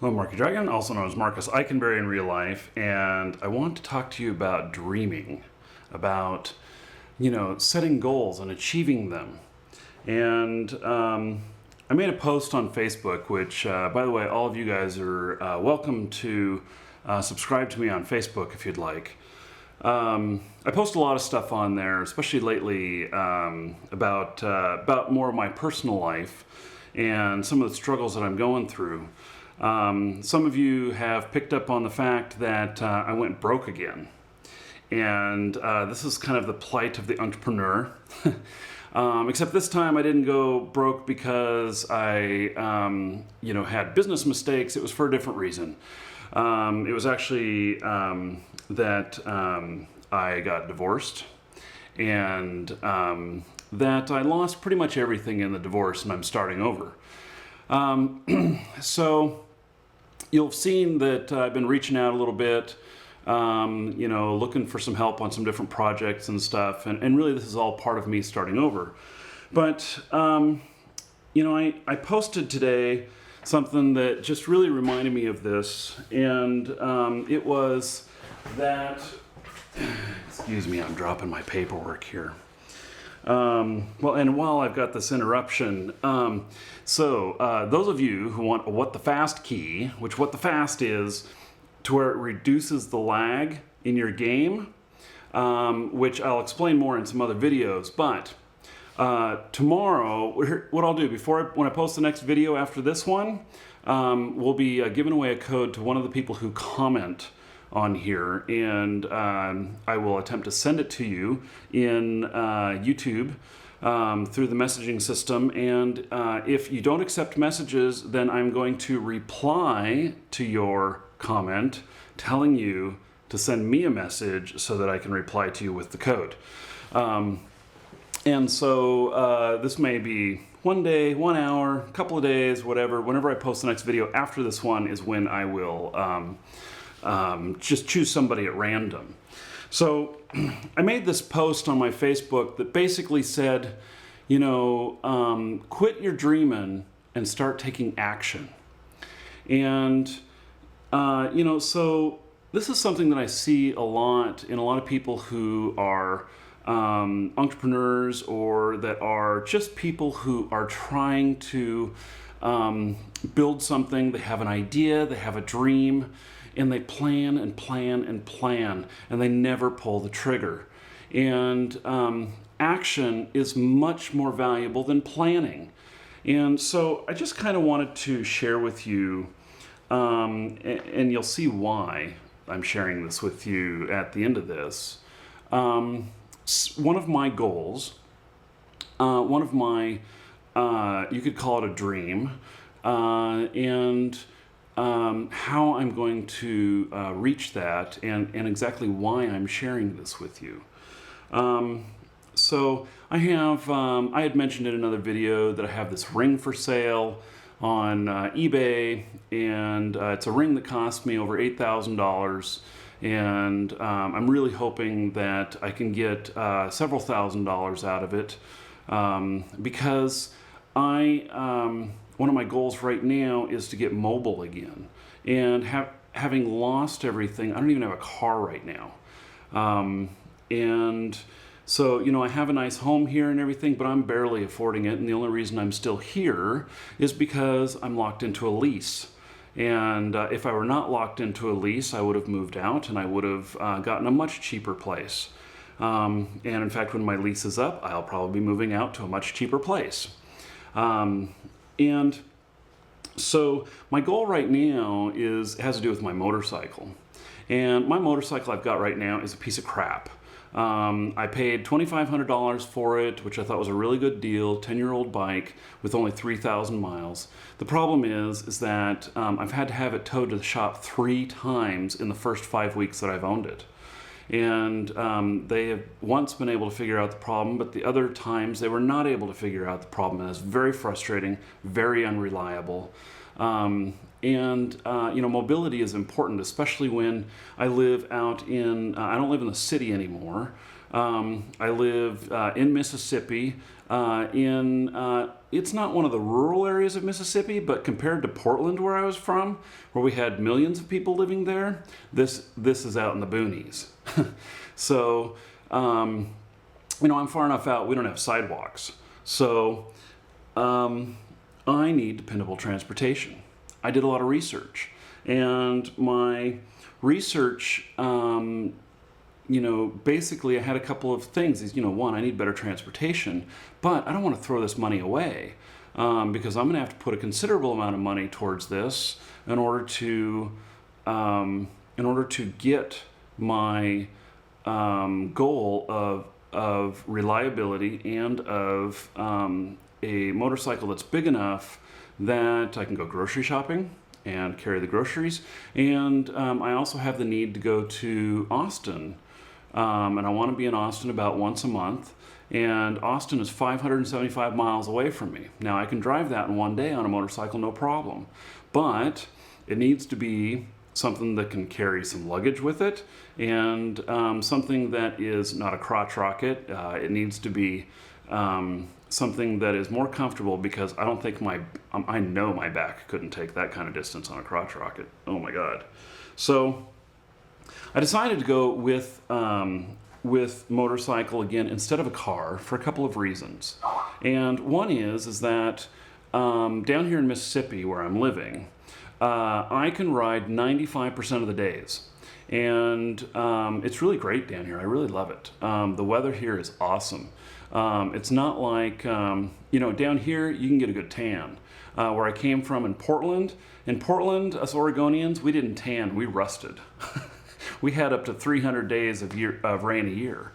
Hello, markeedragon, also known as Marcus Eikenberry in real life, and I want to talk to you about dreaming, about, setting goals and achieving them. And I made a post on Facebook, which, by the way, all of you guys are welcome to subscribe to me on Facebook if you'd like. I post a lot of stuff on there, especially lately, about more of my personal life and some of the struggles that I'm going through. Some of you have picked up on the fact that I went broke again. And this is kind of the plight of the entrepreneur. Except this time I didn't go broke because I had business mistakes. It was for a different reason. It was actually that I got divorced, and that I lost pretty much everything in the divorce, and I'm starting over. So you'll have seen that I've been reaching out a little bit, looking for some help on some different projects and stuff. And really this is all part of me starting over. But, I posted today something that just really reminded me of this. And it was that, excuse me, I'm dropping my paperwork here. And while I've got this interruption, those of you who want a What the Fast key, which What the Fast is to where it reduces the lag in your game, which I'll explain more in some other videos, but tomorrow, what I'll do when I post the next video after this one, we'll be giving away a code to one of the people who comment on here, and I will attempt to send it to you in YouTube through the messaging system. And if you don't accept messages, then I'm going to reply to your comment telling you to send me a message so that I can reply to you with the code. And so this may be 1 day, 1 hour, a couple of days, whatever. Whenever I post the next video after this one is when I will just choose somebody at random. So I made this post on my Facebook that basically said, quit your dreaming and start taking action. And, so this is something that I see a lot in a lot of people who are entrepreneurs, or that are just people who are trying to build something. They have an idea, they have a dream, and they plan and plan and plan, and they never pull the trigger. And action is much more valuable than planning. And so I just kind of wanted to share with you, and you'll see why I'm sharing this with you at the end of this. One of my goals, one of my, you could call it a dream, and how I'm going to reach that, and exactly why I'm sharing this with you. So I had mentioned in another video that I have this ring for sale on eBay, and it's a ring that cost me over $8,000, and I'm really hoping that I can get several $1,000s out of it, because one of my goals right now is to get mobile again. And having lost everything, I don't even have a car right now. And so, I have a nice home here and everything, but I'm barely affording it. And the only reason I'm still here is because I'm locked into a lease. And if I were not locked into a lease, I would have moved out, and I would have gotten a much cheaper place. And in fact, when my lease is up, I'll probably be moving out to a much cheaper place. And so my goal right now has to do with my motorcycle. And my motorcycle I've got right now is a piece of crap. I paid $2,500 for it, which I thought was a really good deal, 10-year-old bike with only 3,000 miles. The problem is that I've had to have it towed to the shop 3 times in the first 5 weeks that I've owned it. And they have once been able to figure out the problem, but the other times they were not able to figure out the problem. And it's very frustrating, very unreliable. Mobility is important, especially when I live out in, I don't live in the city anymore. I live in Mississippi, in it's not one of the rural areas of Mississippi, but compared to Portland, where I was from, where we had millions of people living there, this is out in the boonies. So, I'm far enough out, we don't have sidewalks. So, I need dependable transportation. I did a lot of research, and my research, basically I had a couple of things. One, I need better transportation, but I don't want to throw this money away, because I'm going to have to put a considerable amount of money towards this in order to get my goal of reliability and of a motorcycle that's big enough that I can go grocery shopping and carry the groceries. And I also have the need to go to Austin. And I want to be in Austin about once a month. And Austin is 575 miles away from me. Now, I can drive that in one day on a motorcycle, no problem. But it needs to be something that can carry some luggage with it, and something that is not a crotch rocket. It needs to be something that is more comfortable, because I don't think I know my back couldn't take that kind of distance on a crotch rocket. Oh my God. So I decided to go with motorcycle again instead of a car for a couple of reasons. And one is that down here in Mississippi, where I'm living, I can ride 95% of the days. And it's really great down here. I really love it. The weather here is awesome. It's not like, down here you can get a good tan. Where I came from in Portland, us Oregonians, we didn't tan, we rusted. We had up to 300 days of rain a year.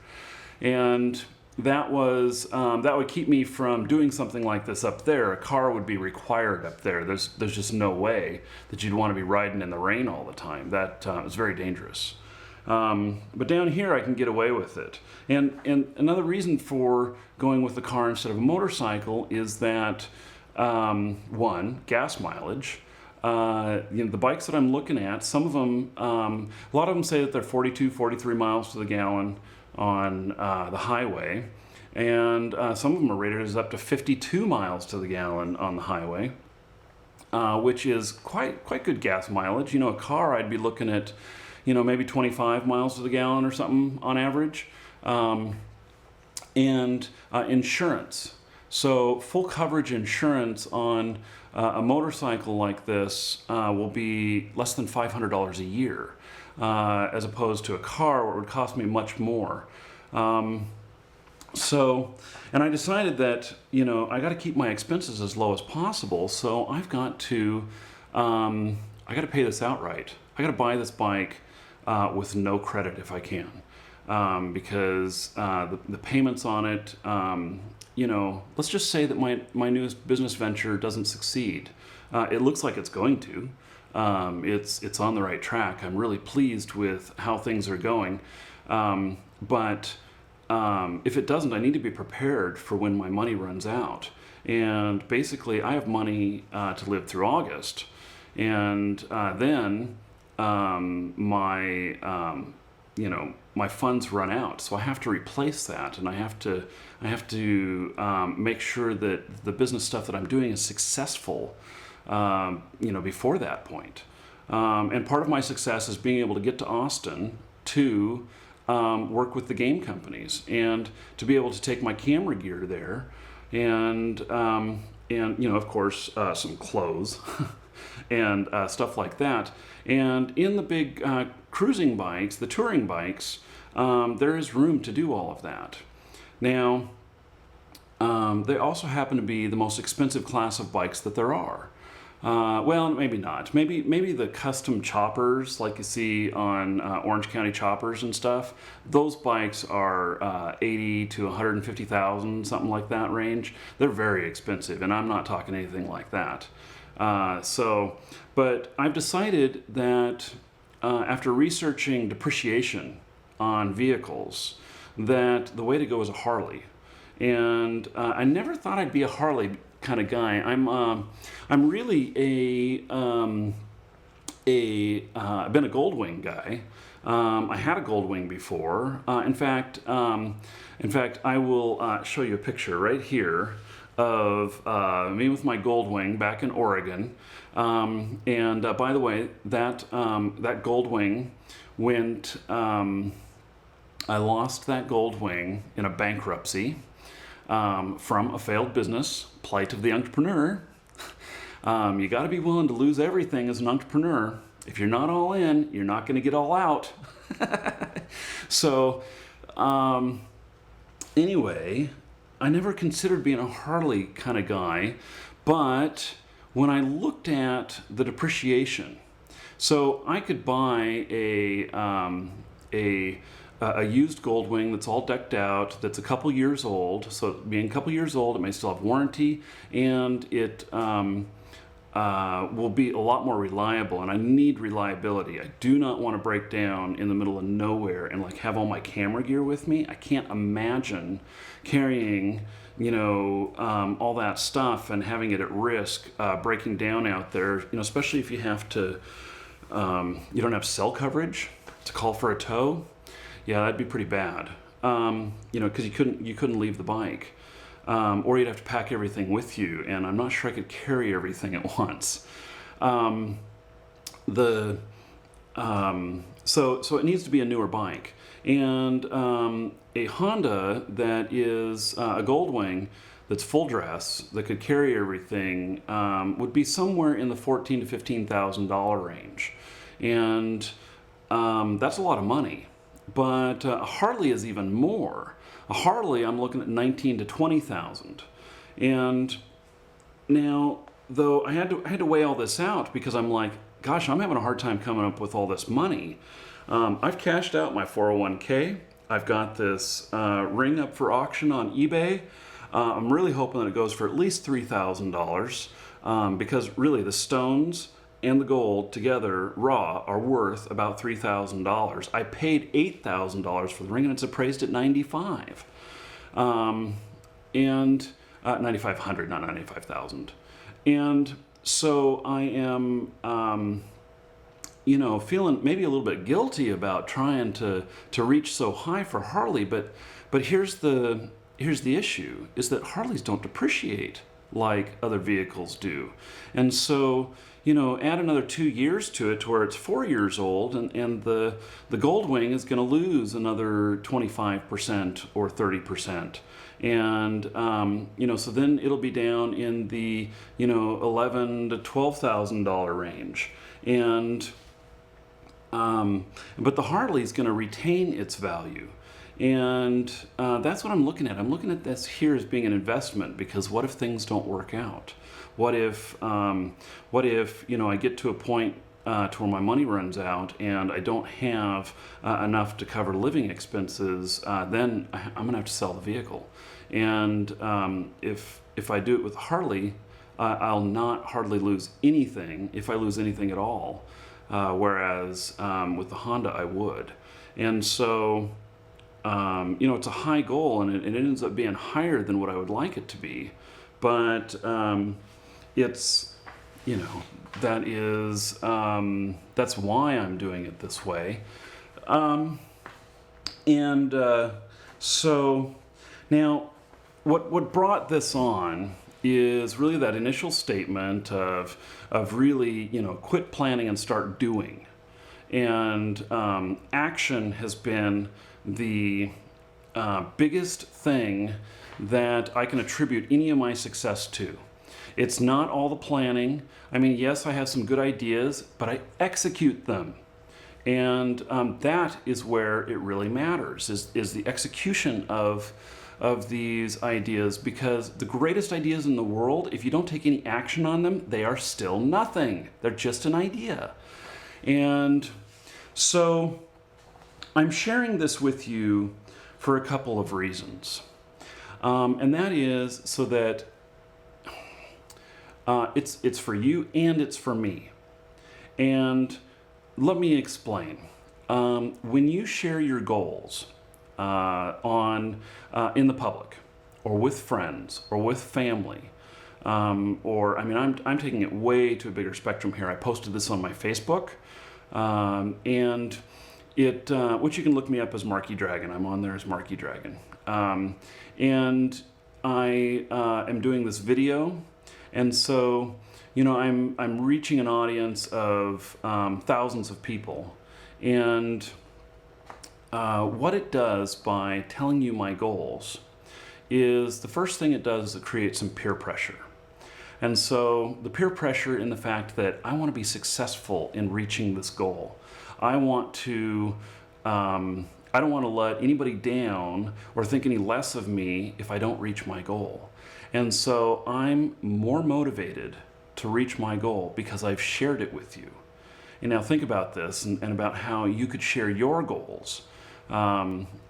And that would keep me from doing something like this up there. A car would be required up there. There's just no way that you'd want to be riding in the rain all the time. That is very dangerous. But down here I can get away with it. And another reason for going with the car instead of a motorcycle is that, one, gas mileage. The bikes that I'm looking at, some of them, a lot of them say that they're 42, 43 miles to the gallon on the highway, and some of them are rated as up to 52 miles to the gallon on the highway, which is quite good gas mileage. A car I'd be looking at, maybe 25 miles to the gallon or something on average. And insurance. So full coverage insurance on a motorcycle like this will be less than $500 a year, as opposed to a car where it would cost me much more. And I decided that, I got to keep my expenses as low as possible. So I've got to, I got to pay this outright. I got to buy this bike with no credit if I can, because the payments on it, let's just say that my newest business venture doesn't succeed. It looks like it's going to. It's on the right track. I'm really pleased with how things are going. But if it doesn't, I need to be prepared for when my money runs out. And basically, I have money to live through August. And then my funds run out, so I have to replace that, and I have to make sure that the business stuff that I'm doing is successful, before that point. And part of my success is being able to get to Austin to work with the game companies, and to be able to take my camera gear there, and of course some clothes and stuff like that. And in the big cruising bikes, the touring bikes, there is room to do all of that. Now, they also happen to be the most expensive class of bikes that there are. Well, maybe not. Maybe the custom choppers, like you see on Orange County choppers and stuff. Those bikes are 80 to 150,000, something like that range. They're very expensive, and I'm not talking anything like that. But I've decided that after researching depreciation on vehicles, that the way to go is a Harley. And I never thought I'd be a Harley kind of guy. I'm really I've been a Goldwing guy. I had a Goldwing before. In fact, I will show you a picture right here of me with my Goldwing back in Oregon. And by the way, that Goldwing went. I lost that Goldwing in a bankruptcy from a failed business. Plight of the entrepreneur. You got to be willing to lose everything as an entrepreneur. If you're not all in, you're not going to get all out. So, anyway, I never considered being a Harley kind of guy, but when I looked at the depreciation, so I could buy a used Goldwing that's all decked out, that's a couple years old. So being a couple years old, it may still have warranty, and it will be a lot more reliable. And I need reliability. I do not want to break down in the middle of nowhere and like have all my camera gear with me. I can't imagine carrying, all that stuff and having it at risk breaking down out there. Especially if you have to, you don't have cell coverage to call for a tow. Yeah, that'd be pretty bad. Because you couldn't leave the bike, or you'd have to pack everything with you, and I'm not sure I could carry everything at once. So it needs to be a newer bike, and a Honda that is a Goldwing that's full dress that could carry everything would be somewhere in the $14,000 to $15,000 range, and that's a lot of money. But a Harley is even more. A Harley, I'm looking at $19,000 to $20,000. And now, though, I had to weigh all this out because I'm like, gosh, I'm having a hard time coming up with all this money. I've cashed out my 401k. I've got this ring up for auction on eBay. I'm really hoping that it goes for at least $3,000 because really the stones and the gold together raw are worth about $3,000. I paid $8,000 for the ring, and it's appraised at $95,000, and $9,500, not $95,000. And so I am, feeling maybe a little bit guilty about trying to reach so high for Harley. But here's the issue: is that Harleys don't depreciate like other vehicles do, and so. Add another 2 years to it to where it's 4 years old, and the Goldwing is going to lose another 25% or 30%. And, so then it'll be down in the, $11,000 to $12,000 range. And, but the Harley is going to retain its value. And that's what I'm looking at. I'm looking at this here as being an investment, because what if things don't work out? What if I get to a point to where my money runs out and I don't have enough to cover living expenses? Then I'm going to have to sell the vehicle. And if I do it with Harley, I'll not hardly lose anything, if I lose anything at all. Whereas with the Honda, I would. And so, it's a high goal, and it ends up being higher than what I would like it to be. But it's, that's why I'm doing it this way. So now what brought this on is really that initial statement of really, quit planning and start doing. And action has been the biggest thing that I can attribute any of my success to. It's not all the planning. I mean, yes, I have some good ideas, but I execute them. And that is where it really matters, is the execution of these ideas, because the greatest ideas in the world, if you don't take any action on them, they are still nothing. They're just an idea. And so I'm sharing this with you for a couple of reasons. And that is so that it's for you and it's for me. And let me explain. When you share your goals in the public, or with friends, or with family, I'm taking it way to a bigger spectrum here. I posted this on my Facebook, and which you can look me up as markeedragon. I'm on there as markeedragon. And I am doing this video, and so I'm reaching an audience of thousands of people, and what it does by telling you my goals is the first thing it does is it creates some peer pressure. And so the peer pressure in the fact that I want to be successful in reaching this goal. I want to, I don't want to let anybody down or think any less of me if I don't reach my goal. And so I'm more motivated to reach my goal because I've shared it with you. And now think about this and about how you could share your goals.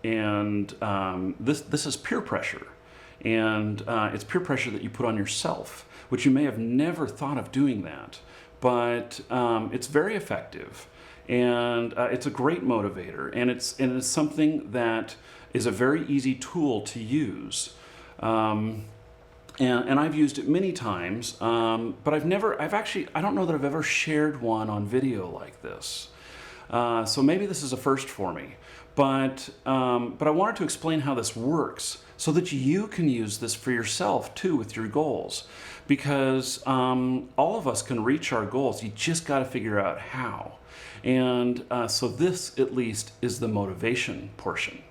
This is peer pressure. And it's peer pressure that you put on yourself, which you may have never thought of doing that. But it's very effective. And it's a great motivator. And it's something that is a very easy tool to use. And I've used it many times, but I don't know that I've ever shared one on video like this. So maybe this is a first for me. But I wanted to explain how this works so that you can use this for yourself too with your goals. Because all of us can reach our goals. You just got to figure out how. And so this, at least, is the motivation portion.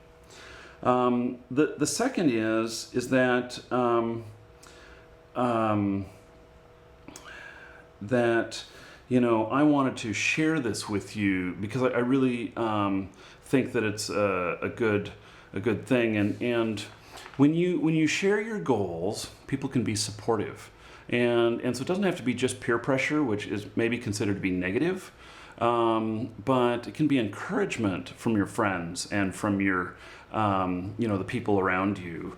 The second is that I wanted to share this with you because I really think that it's a good thing. And when you share your goals, people can be supportive. And so it doesn't have to be just peer pressure, which is maybe considered to be negative, but it can be encouragement from your friends and from your the people around you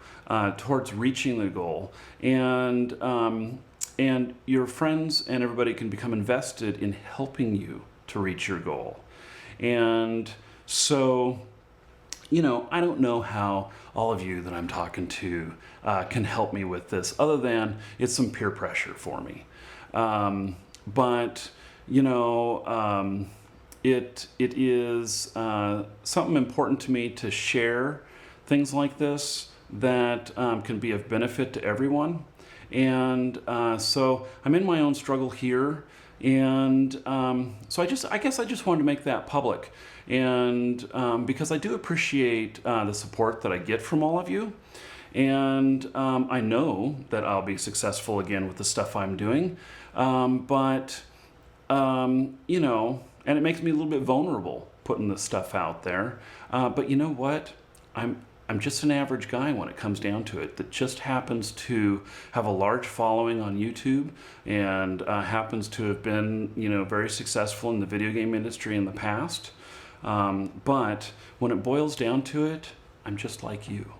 towards reaching the goal. And your friends and everybody can become invested in helping you to reach your goal. And so, I don't know how all of you that I'm talking to can help me with this, other than it's some peer pressure for me. It is something important to me to share things like this that can be of benefit to everyone. And so I'm in my own struggle here, and so I guess I just wanted to make that public, and because I do appreciate the support that I get from all of you, and I know that I'll be successful again with the stuff I'm doing, and it makes me a little bit vulnerable putting this stuff out there. But you know what? I'm just an average guy when it comes down to it, that just happens to have a large following on YouTube and happens to have been, very successful in the video game industry in the past. But when it boils down to it, I'm just like you.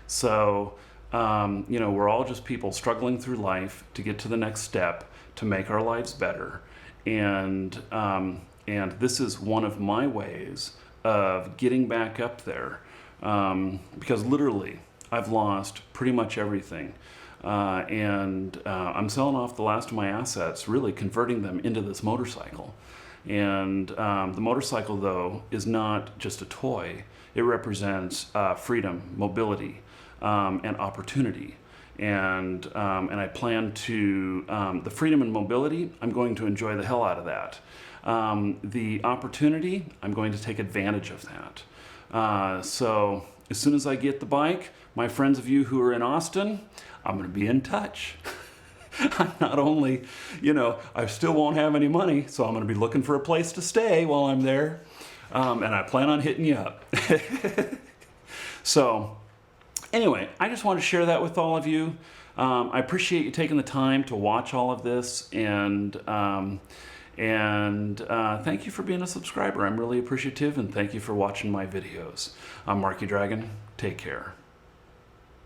So, we're all just people struggling through life to get to the next step, to make our lives better. And this is one of my ways of getting back up there. Because literally, I've lost pretty much everything. And I'm selling off the last of my assets, really converting them into this motorcycle. And the motorcycle, though, is not just a toy. It represents freedom, mobility, and opportunity. And I plan to, the freedom and mobility, I'm going to enjoy the hell out of that. The opportunity, I'm going to take advantage of that. So as soon as I get the bike, my friends of you who are in Austin, I'm going to be in touch. I'm not only, I still won't have any money, so I'm going to be looking for a place to stay while I'm there. And I plan on hitting you up. So anyway, I just want to share that with all of you. I appreciate you taking the time to watch all of this, and thank you for being a subscriber. I'm really appreciative, and thank you for watching my videos. I'm markeedragon. Take care.